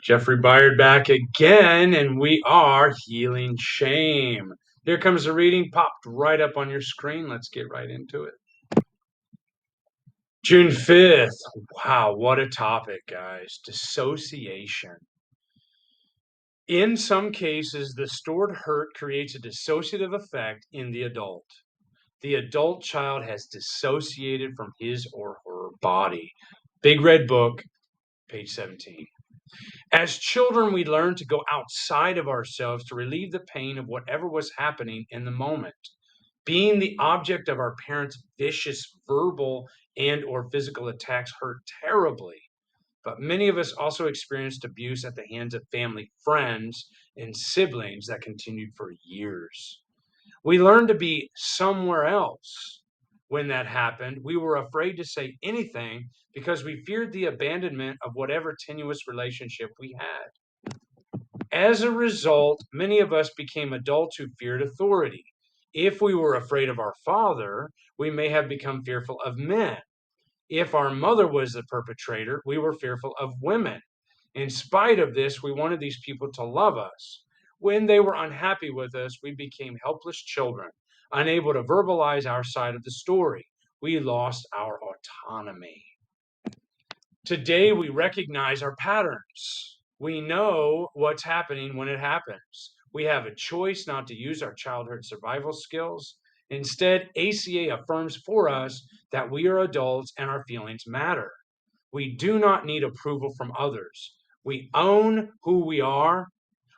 Jeffrey Byard back again, and we are healing shame. Here comes the reading, popped right up on your screen. Let's get right into it. June 5th. Wow, what a topic, guys. Dissociation. In some cases, the stored hurt creates a dissociative effect in the adult. The adult child has dissociated from his or her body. Big Red Book, page 17. As children, we learn to go outside of ourselves to relieve the pain of whatever was happening in the moment. Being the object of our parents' vicious verbal and or physical attacks hurt terribly. But many of us also experienced abuse at the hands of family, friends, and siblings that continued for years. We learned to be somewhere else. When that happened, we were afraid to say anything because we feared the abandonment of whatever tenuous relationship we had. As a result, many of us became adults who feared authority. If we were afraid of our father, we may have become fearful of men. If our mother was the perpetrator, we were fearful of women. In spite of this, we wanted these people to love us. When they were unhappy with us, we became helpless children, unable to verbalize our side of the story. We lost our autonomy. Today, we recognize our patterns. We know what's happening when it happens. We have a choice not to use our childhood survival skills. Instead, ACA affirms for us that we are adults and our feelings matter. We do not need approval from others. We own who we are.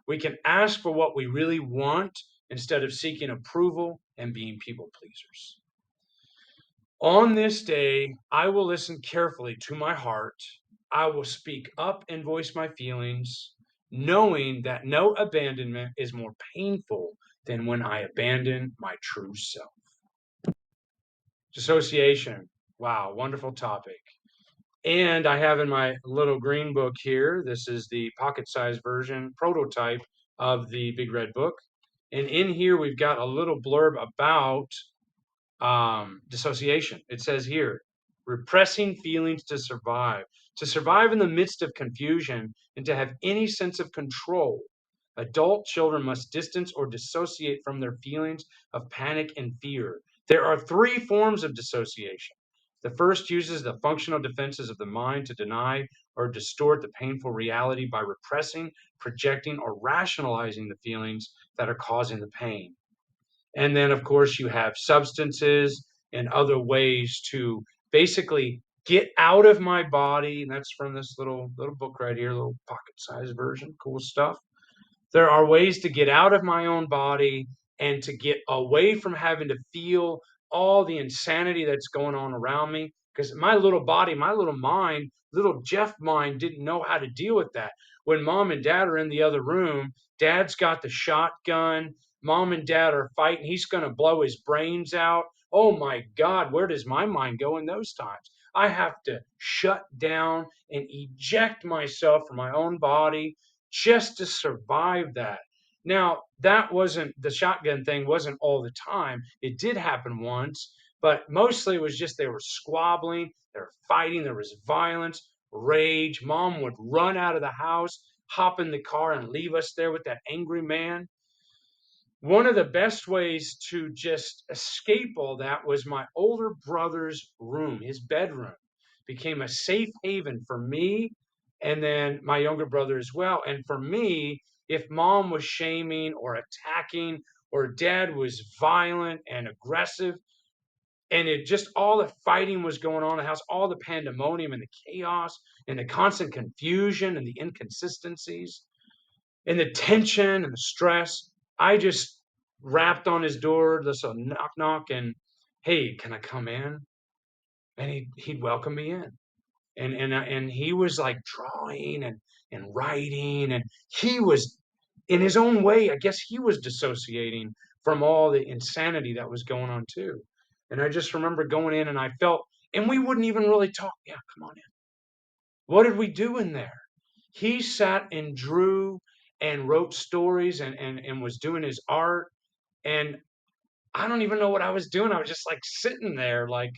We can ask for what we really want instead of seeking approval and being people pleasers. On this day, I will listen carefully to my heart. I will speak up and voice my feelings, knowing that no abandonment is more painful than when I abandon my true self. Dissociation. Wow, wonderful topic. And I have in my little green book here, this is the pocket-sized version, prototype of the Big Red Book. And in here, we've got a little blurb about dissociation. It says here, repressing feelings to survive in the midst of confusion and to have any sense of control. Adult children must distance or dissociate from their feelings of panic and fear. There are three forms of dissociation. The first uses the functional defenses of the mind to deny or distort the painful reality by repressing, projecting, or rationalizing the feelings that are causing the pain. And then, of course, you have substances and other ways to basically get out of my body. And that's from this little book right here, little pocket-sized version, cool stuff. There are ways to get out of my own body and to get away from having to feel all the insanity that's going on around me. Because my little body, my little mind, little Jeff mind didn't know how to deal with that. When mom and dad are in the other room, dad's got the shotgun. Mom and dad are fighting. He's going to blow his brains out. Oh my God, where does my mind go in those times? I have to shut down and eject myself from my own body just to survive that. Now, that wasn't the shotgun thing, wasn't all the time. It did happen once, but mostly it was just they were squabbling, they were fighting, there was violence, rage. Mom would run out of the house, hop in the car, and leave us there with that angry man. One of the best ways to just escape all that was my older brother's room, his bedroom became a safe haven for me and then my younger brother as well. And for me, if mom was shaming or attacking or dad was violent and aggressive, and it just all the fighting was going on in the house, all the pandemonium and the chaos and the constant confusion and the inconsistencies and the tension and the stress, I just rapped on his door, just a knock knock, and hey, can I come in? And he'd welcome me in. And he was like drawing and writing, and he was in his own way, I guess he was dissociating from all the insanity that was going on too. And I just remember going in and I felt, and we wouldn't even really talk. Yeah, come on in. What did we do in there? He sat and drew and wrote stories and was doing his art. And I don't even know what I was doing. I was just like sitting there, like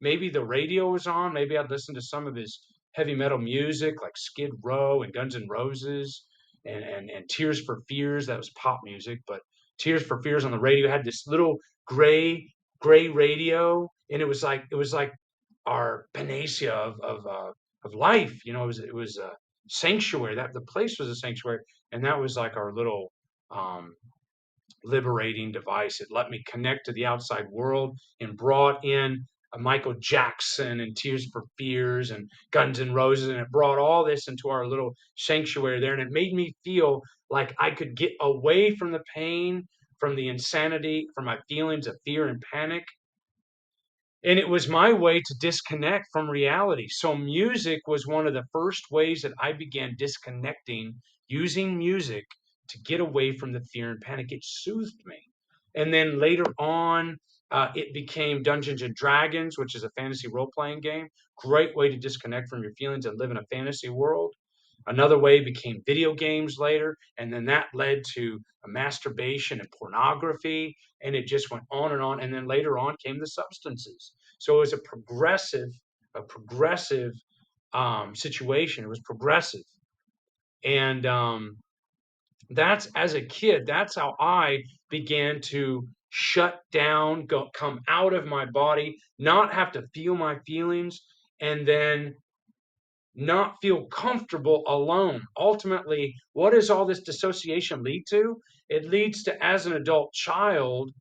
maybe the radio was on. Maybe I'd listen to some of his heavy metal music like Skid Row and Guns N' Roses and Tears for Fears. That was pop music, but Tears for Fears on the radio had this little gray radio, and it was like our panacea of life. It was a sanctuary. That the place was a sanctuary, and that was like our little um, liberating device. It let me connect to the outside world and brought in Michael Jackson and Tears for Fears and Guns N' Roses, and it brought all this into our little sanctuary there, and it made me feel like I could get away from the pain, from the insanity, from my feelings of fear and panic, and it was my way to disconnect from reality. So music was one of the first ways that I began disconnecting, using music to get away from the fear and panic. It soothed me. And then later on, it became Dungeons and Dragons, which is a fantasy role playing game. Great way to disconnect from your feelings and live in a fantasy world. Another way became video games later, and then that led to masturbation and pornography, and it just went on and on. And then later on came the substances. So it was a progressive situation. It was progressive, and that's as a kid. That's how I began to shut down, come out of my body, not have to feel my feelings, and then not feel comfortable alone. Ultimately, what does all this dissociation lead to? It leads to, as an adult child,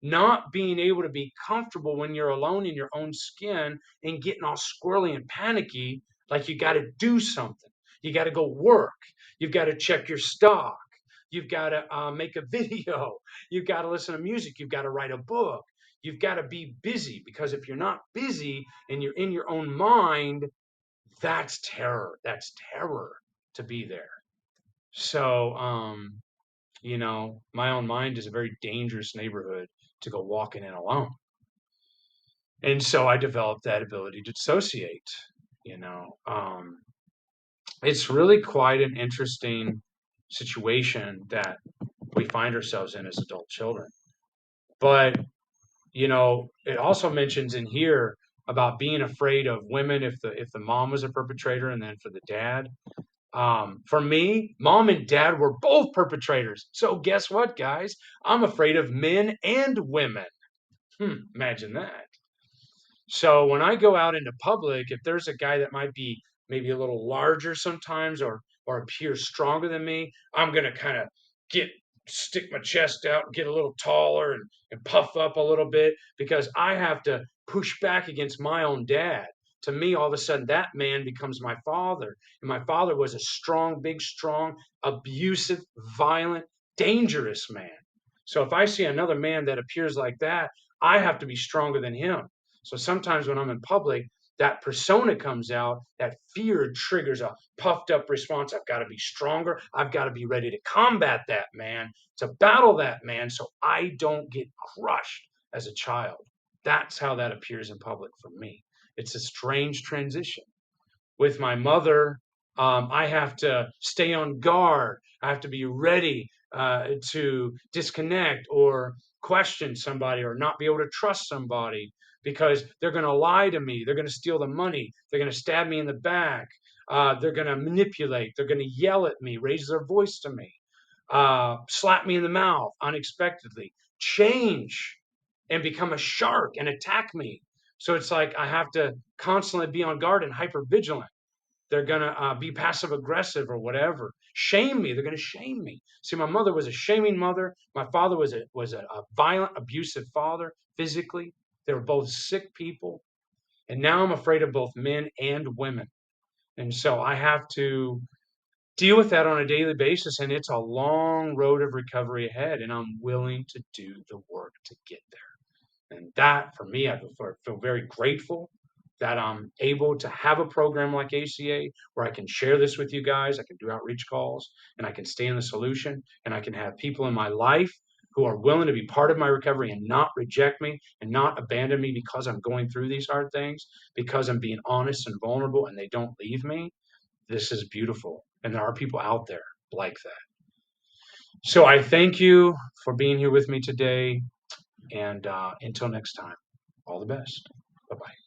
not being able to be comfortable when you're alone in your own skin and getting all squirrely and panicky, like you got to do something. You got to go work. You've got to check your stock. You've got to make a video. You've got to listen to music. You've got to write a book. You've got to be busy, because if you're not busy and you're in your own mind, that's terror. That's terror to be there. So, my own mind is a very dangerous neighborhood to go walking in alone. And so I developed that ability to dissociate, you know. It's really quite an interesting situation that we find ourselves in as adult children. But, it also mentions in here about being afraid of women if the mom was a perpetrator, and then for the dad. For me, mom and dad were both perpetrators. So guess what, guys? I'm afraid of men and women. Imagine that. So when I go out into public, if there's a guy that might be maybe a little larger sometimes, or appears stronger than me, I'm gonna kind of get stick my chest out and get a little taller and puff up a little bit, because I have to push back against my own dad. To me, all of a sudden, that man becomes my father. And my father was a strong, big, strong, abusive, violent, dangerous man. So if I see another man that appears like that, I have to be stronger than him. So sometimes when I'm in public, that persona comes out, that fear triggers a puffed up response. I've got to be stronger. I've got to be ready to combat that man, to battle that man, so I don't get crushed as a child. That's how that appears in public for me. It's a strange transition. With my mother, I have to stay on guard. I have to be ready to disconnect or question somebody, or not be able to trust somebody, because they're going to lie to me. They're going to steal the money. They're going to stab me in the back. They're going to manipulate. They're going to yell at me, raise their voice to me, slap me in the mouth unexpectedly, change and become a shark and attack me. So it's like I have to constantly be on guard and hyper vigilant. They're gonna be passive aggressive or whatever. Shame me. They're gonna shame me. See, my mother was a shaming mother. My father was a violent, abusive father physically. They were both sick people, and now I'm afraid of both men and women. And so I have to deal with that on a daily basis, and it's a long road of recovery ahead. And I'm willing to do the work to get there. And that, for me, I feel very grateful that I'm able to have a program like ACA, where I can share this with you guys. I can do outreach calls, and I can stay in the solution, and I can have people in my life who are willing to be part of my recovery and not reject me and not abandon me because I'm going through these hard things, because I'm being honest and vulnerable, and they don't leave me. This is beautiful. And there are people out there like that. So I thank you for being here with me today. And until next time, all the best. Bye bye.